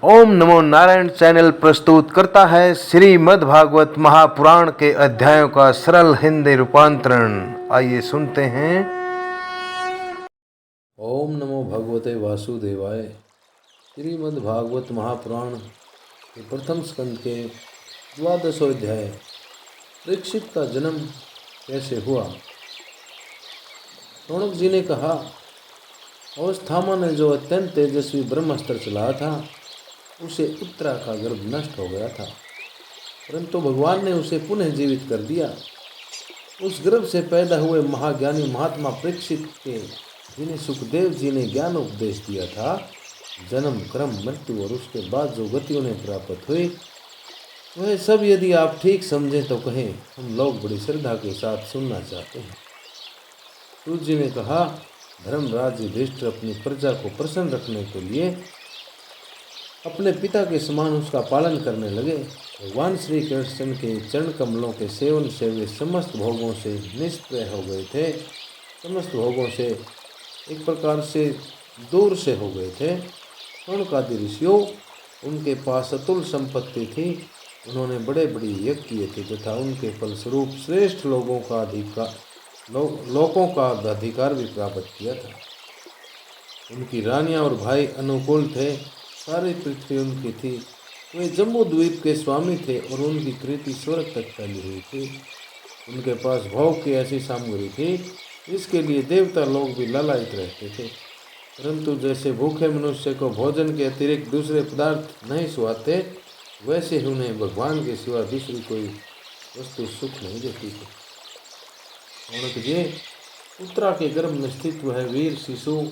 ओम नमो Narayan channel प्रस्तुत करता है श्रीमद् भागवत महापुराण के अध्यायों का सरल हिंदी रूपांतरण। आइए सुनते हैं। ओम नमो भगवते वासुदेवाय। श्रीमद् भागवत महापुराण के प्रथम स्कंद के 12वां अध्याय परीक्षित का जन्म कैसे हुआ। शौनक जी ने कहा, अवस्थामा ने जो अत्यंत तेजस्वी ब्रह्मास्त्र चलाया था उसे उत्तरा का गर्भ नष्ट हो गया था, परंतु भगवान ने उसे पुनः जीवित कर दिया। उस गर्भ से पैदा हुए महाज्ञानी महात्मा परीक्षित के, जिन्हें सुखदेव जी ने ज्ञान उपदेश दिया था, जन्म कर्म मृत्यु और उसके बाद जो गति उन्हें प्राप्त हुई वह सब यदि आप ठीक समझें तो कहें, हम लोग बड़ी श्रद्धा के साथ सुनना चाहते हैं। सूत जी ने कहा, धर्मराज युधिष्ठिर अपनी प्रजा को प्रसन्न रखने के लिए अपने पिता के समान उसका पालन करने लगे। भगवान श्री कृष्ण के चरण कमलों के सेवन से वे समस्त भोगों से निष्प्रय हो गए थे, समस्त भोगों से एक प्रकार से दूर से हो गए थे। शौनकादि ऋषियों, उनके पास अतुल संपत्ति थी। उन्होंने बड़े बड़े यज्ञ किए थे तथा उनके फलस्वरूप श्रेष्ठ लोगों का अधिकार भी प्राप्त किया था। उनकी रानियां और भाई अनुकूल थे, सारी पृथ्वी उनकी थी। वे जम्बू द्वीप के स्वामी थे और उनकी कृति स्वर्ग तक फैली हुई थी। उनके पास भोग की ऐसी सामग्री थी इसके लिए देवता लोग भी लालायित रहते थे, परंतु जैसे भूखे मनुष्य को भोजन के अतिरिक्त दूसरे पदार्थ नहीं सुहाते, वैसे ही उन्हें भगवान के सिवा दूसरी कोई वस्तु सुख नहीं देती थी। शौनक जी, उत्तरा के गर्भ में स्थित वह वीर शिशु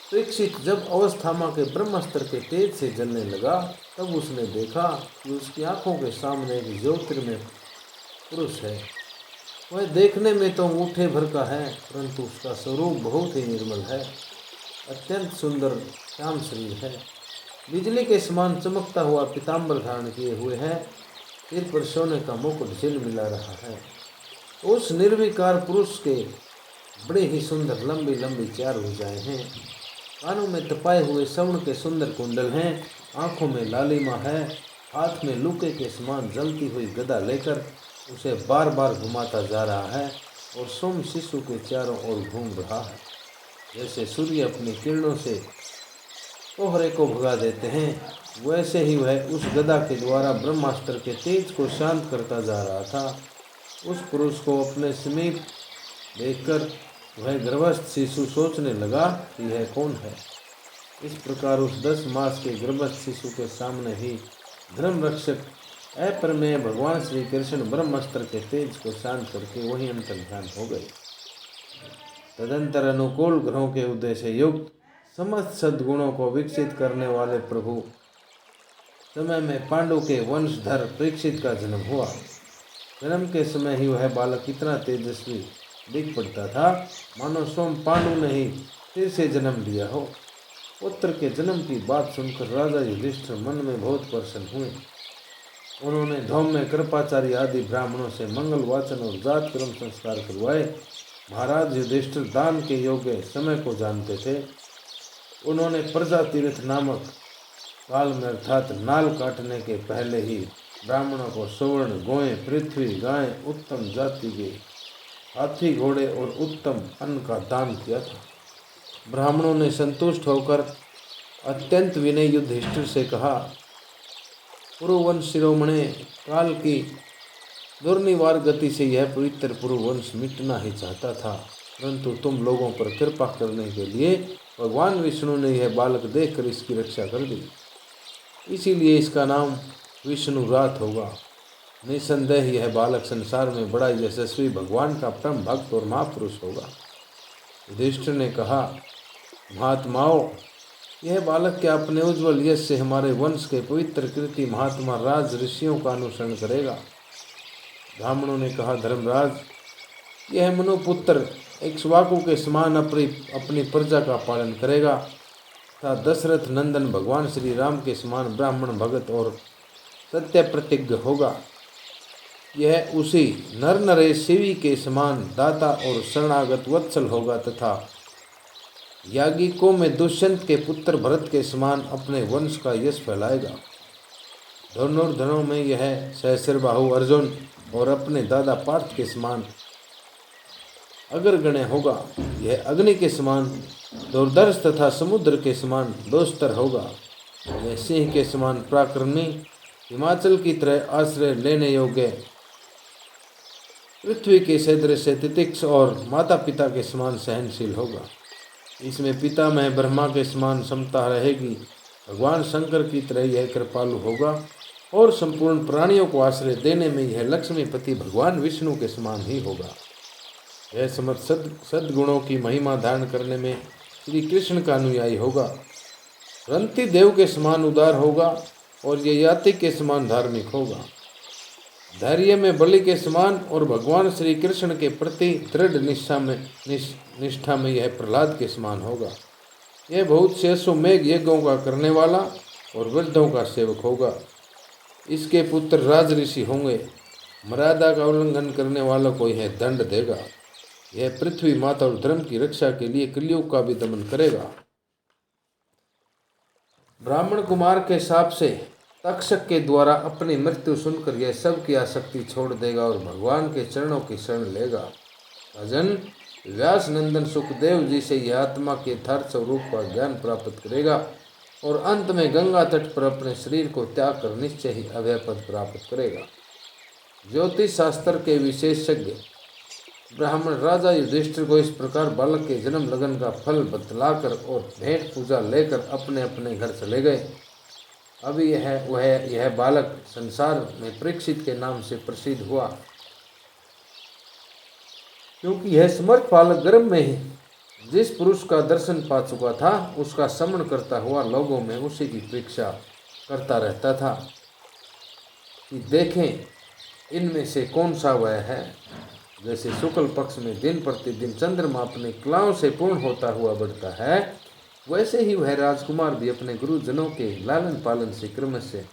परीक्षित जब अवस्थामा के ब्रह्मास्त्र के तेज से जलने लगा, तब उसने देखा कि उसकी आंखों के सामने एक ज्योतिर्मय पुरुष है। वह देखने में तो अंगूठे भर का है, परंतु उसका स्वरूप बहुत ही निर्मल है, अत्यंत सुंदर श्याम शरीर है, बिजली के समान चमकता हुआ पीताम्बर धारण किए हुए है, सिर पर सोने का मुकुट झिलमिला रहा है। उस निर्विकार पुरुष के बड़े ही सुंदर लंबी लंबी चार भुजाएं हैं, कानों में तपाए हुए स्वर्ण के सुंदर कुंडल हैं, आंखों में लालिमा है, हाथ में लूके के समान जलती हुई गदा लेकर उसे बार बार घुमाता जा रहा है और सोम शिशु के चारों ओर घूम रहा है। जैसे सूर्य अपनी किरणों से कोहरे को भगा देते हैं, वैसे ही वह उस गदा के द्वारा ब्रह्मास्त्र के तेज को शांत करता जा रहा था। उस पुरुष को अपने समीप देखकर वह गर्भस्थ शिशु सोचने लगा कि यह कौन है। इस प्रकार उस 10 मास के गर्भस्थ शिशु के सामने ही धर्म रक्षक अप्रमेय भगवान श्री कृष्ण ब्रह्मास्त्र के तेज को शांत करके वही अंतर्ध्यान हो गए। तदंतर अनुकूल ग्रहों के उदय से युक्त समस्त सद्गुणों को विकसित करने वाले प्रभु समय में पांडु के वंशधर परीक्षित का जन्म हुआ। जन्म के समय ही वह बालक इतना तेजस्वी दिख पड़ता था मानो स्वयं पांडु ने ही फिर से जन्म लिया हो। पुत्र के जन्म की बात सुनकर राजा युधिष्ठिर मन में बहुत प्रसन्न हुए। उन्होंने धौम्य कृपाचार्य आदि ब्राह्मणों से मंगल वाचन और जात कर्म संस्कार करवाए। महाराज युधिष्ठिर दान के योग्य समय को जानते थे। उन्होंने प्रजा तीर्थ नामक काल में अर्थात नाल काटने के पहले ही ब्राह्मणों को सुवर्ण, गोएं, पृथ्वी, गाय, उत्तम जाति के हाथी, घोड़े और उत्तम अन्न का दान किया था। ब्राह्मणों ने संतुष्ट होकर अत्यंत विनय युधिष्ठिर से कहा, पुरुवंश शिरोमणे, काल की दुर्निवार गति से यह पवित्र पुरुवंश मिटना ही चाहता था, परंतु तुम लोगों पर कृपा करने के लिए भगवान विष्णु ने यह बालक देखकर इसकी रक्षा कर दी, इसीलिए इसका नाम विष्णुरात होगा। निसंदेह यह बालक संसार में बड़ा यशस्वी भगवान का परम भक्त और महापुरुष होगा। युधिष्ठिर ने कहा, महात्माओं, यह बालक क्या अपने उज्ज्वल यश से हमारे वंश के पवित्र कृति महात्मा राज ऋषियों का अनुसरण करेगा। ब्राह्मणों ने कहा, धर्मराज, यह मनुपुत्र इक्ष्वाकु के समान अपनी प्रजा का पालन करेगा तथा दशरथ नंदन भगवान श्री राम के समान ब्राह्मण भगत और सत्य प्रतिज्ञ होगा। यह उसी नर नरेश शिवी के समान दाता और शरणागत वत्सल होगा तथा याज्ञिकों में दुष्यंत के पुत्र भरत के समान अपने वंश का यश फैलाएगा। धनुर्धरों में यह सहस्रबाहु अर्जुन और अपने दादा पार्थ के समान अग्रगण्य होगा। यह अग्नि के समान दुर्धर्ष तथा समुद्र के समान दोस्तर होगा। यह सिंह के समान पराक्रमी, हिमाचल की तरह आश्रय लेने योग्य, पृथ्वी के सदृश से तितिक्ष और माता पिता के समान सहनशील होगा। इसमें पिता में ब्रह्मा के समान समता रहेगी। भगवान शंकर की तरह यह कृपालु होगा और संपूर्ण प्राणियों को आश्रय देने में यह लक्ष्मीपति भगवान विष्णु के समान ही होगा। यह समस्त सद्गुणों की महिमा धारण करने में श्री कृष्ण का अनुयायी होगा। रंती देव के समान उदार होगा और यह याति के समान धार्मिक होगा। धैर्य में बलि के समान और भगवान श्री कृष्ण के प्रति दृढ़ निष्ठा में यह प्रहलाद के समान होगा। यह बहुत से अश्वमेघ यज्ञों का करने वाला और वृद्धों का सेवक होगा। इसके पुत्र राज ऋषि होंगे। मर्यादा का उल्लंघन करने वालों को यह दंड देगा। यह पृथ्वी माता और धर्म की रक्षा के लिए कलियुग का भी दमन करेगा। ब्राह्मण कुमार के शाप से तक्षक के द्वारा अपनी मृत्यु सुनकर यह सब की आसक्ति छोड़ देगा और भगवान के चरणों की शरण लेगा। भजन व्यास नंदन सुखदेव जी से यह आत्मा के यथार्थ स्वरूप का ज्ञान प्राप्त करेगा और अंत में गंगा तट पर अपने शरीर को त्याग कर निश्चय ही अभय पद प्राप्त करेगा। ज्योतिष शास्त्र के विशेषज्ञ ब्राह्मण राजा युधिष्ठिर को इस प्रकार बालक के जन्म लगन का फल बतलाकर और भेंट पूजा लेकर अपने अपने घर चले गए। अभी यह बालक संसार में परीक्षित के नाम से प्रसिद्ध हुआ, क्योंकि यह समर्थ बालक गर्भ में ही जिस पुरुष का दर्शन पा चुका था उसका समन करता हुआ लोगों में उसी की परीक्षा करता रहता था कि देखें इनमें से कौन सा वह है। जैसे शुक्ल पक्ष में दिन प्रतिदिन चंद्रमा अपनी कलाओं से पूर्ण होता हुआ बढ़ता है, वैसे ही वह राजकुमार भी अपने गुरुजनों के लालन पालन से क्रम से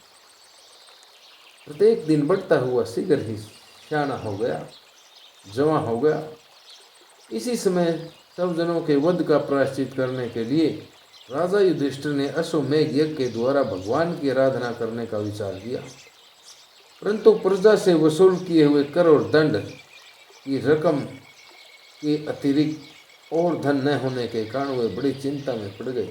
प्रत्येक दिन बढ़ता हुआ शीघ्र ही सियाना हो गया, जवां हो गया। इसी समय सब जनों के वध का प्रायश्चित करने के लिए राजा युधिष्ठिर ने अश्वमेघ यज्ञ के द्वारा भगवान की आराधना करने का विचार किया, परंतु प्रजा से वसूल किए हुए कर और दंड की रकम के अतिरिक्त और धन न होने के कारण वे बड़ी चिंता में पड़ गए।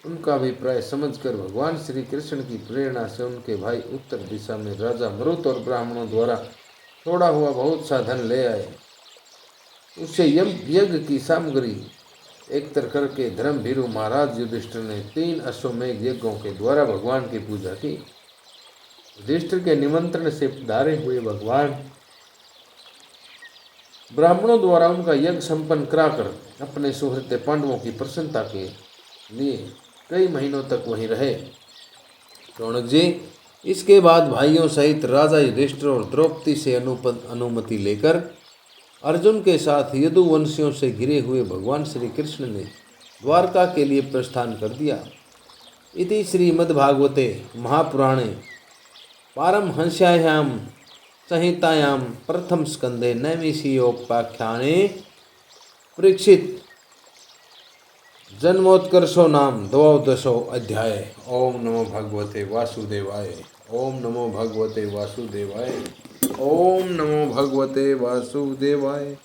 उनका अभिप्राय समझकर भगवान श्री कृष्ण की प्रेरणा से उनके भाई उत्तर दिशा में राजा मरुत और ब्राह्मणों द्वारा छोड़ा हुआ बहुत सा धन ले आए। उससे यज्ञ की सामग्री एकत्र करके धर्मभीरु महाराज युधिष्ठिर ने 3 अश्वमेघ यज्ञों के द्वारा भगवान की पूजा की। युधिष्ठिर के निमंत्रण से पधारे हुए भगवान ब्राह्मणों द्वारा उनका यज्ञ संपन्न कराकर अपने सुहृद पांडवों की प्रसन्नता के लिए कई महीनों तक वहीं रहे। रौनक जी, इसके बाद भाइयों सहित राजा युधिष्ठिर और द्रौपदी से अनुमति लेकर अर्जुन के साथ यदुवंशियों से घिरे हुए भगवान श्री कृष्ण ने द्वारका के लिए प्रस्थान कर दिया। इति श्रीमद्भागवते महापुराणे पारमहंस्यायां संहितायां प्रथम स्कंदे नैमिषीयोपाख्याने परीक्षित जन्मोत्कर्षो नाम 12 अध्याय। ओम नमो भगवते वासुदेवाय। ओम नमो भगवते वासुदेवाय। ओम नमो भगवते वासुदेवाय।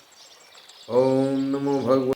ओम नमो भगवते